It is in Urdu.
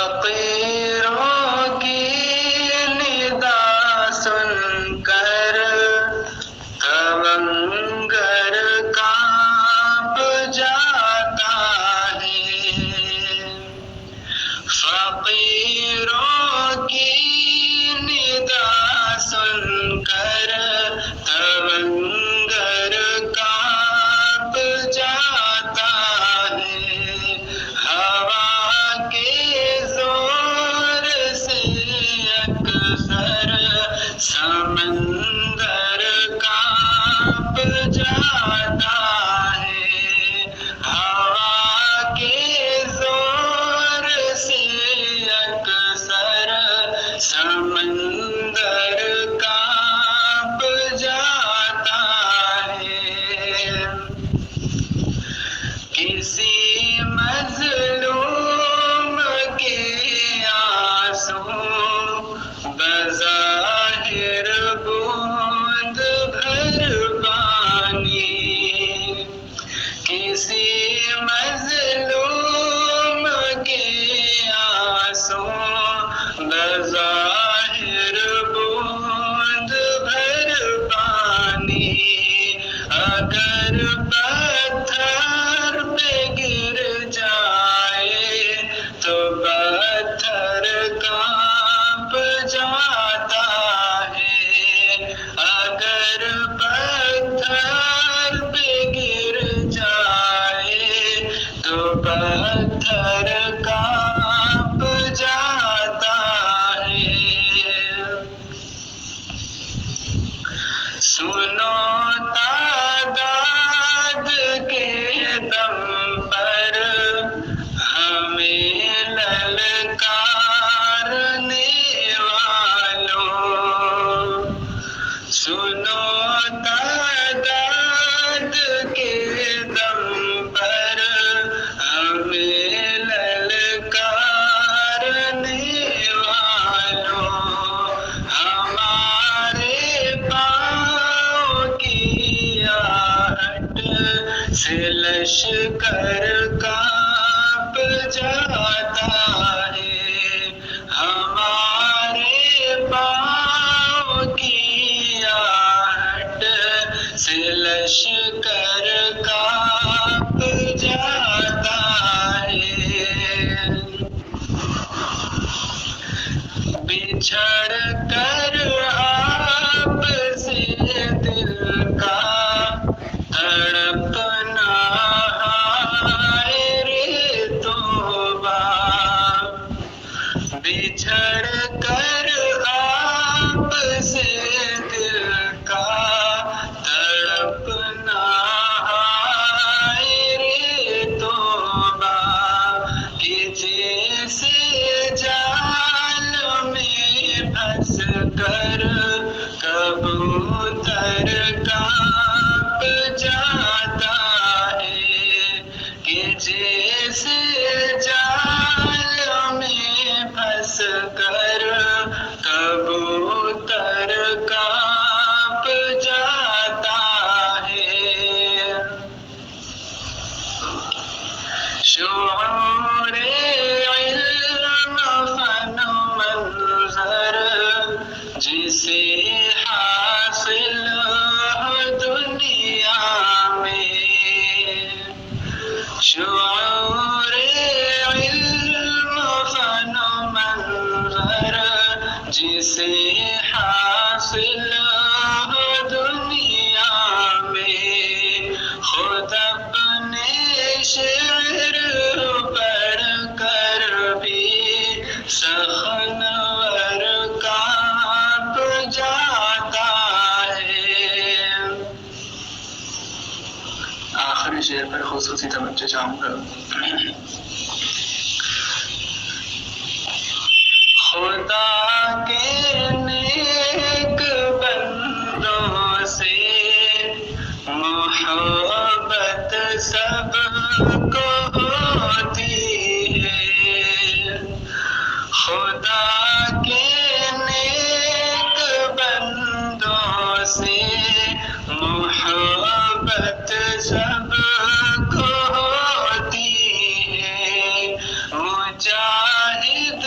فقیروں کی ندا سن کر تونگر کانپ جاتا ہے، فقیروں کی ندا سن کر تونگر کانپ جاتا ہے، ہوا کے زور سے اکثر سمندر کانپ جاتا ہے، ہوا کے زور سے اکثر سمندر کانپ جاتا ہے، کسی مظلوم کے آنسو بظاہر بوند بھر پانی، کسی مظلوم کے آنسو بظاہر بوند بھر پانی، اگر پتھر پہ گر جائے تو پتھر کانپ جاتا ہے، اگر پتھر پہ گر جائے تو پتھر کانپ جاتا ہے، سنو تعداد کے دم پر ہمیں للکارنے والوں، سنو تعداد کے دم پر ہمیں للکارنے والوں، ہمارے پاؤں کی آہٹ سے لشکر کانپ جاتا ہے، ہمارے پاؤں کی آہٹ سے لشکر کانپ جاتا ہے، بچھڑ کر آپ سے دل کا تڑپنا ہائے رے توبہ، بچھڑ کر آپ سے دل کا تڑپنا ہائے رے توبہ، کہ جیسے جال میں پھنس کر کبوتر کانپ جاتا ہے، کہ جیسے جال میں پھنس کر کبوتر کانپ جاتا ہے، شعور علم فن منظر جسے حاصل ہو دنیا میں، شعور علم فن منظر جسے حاصل ہو دنیا میں، خود اپنے شعر پڑھ کر بھی سخنور کانپ جاتا ہے، آخری شعر پر خصوصی توجہ چاہوں گا، خدا کے نیک بندوں سے محبت سب کو ہوتی ہے، خدا کے نیک بندوں سے محبت سب کو ہوتی ہے، مجاہد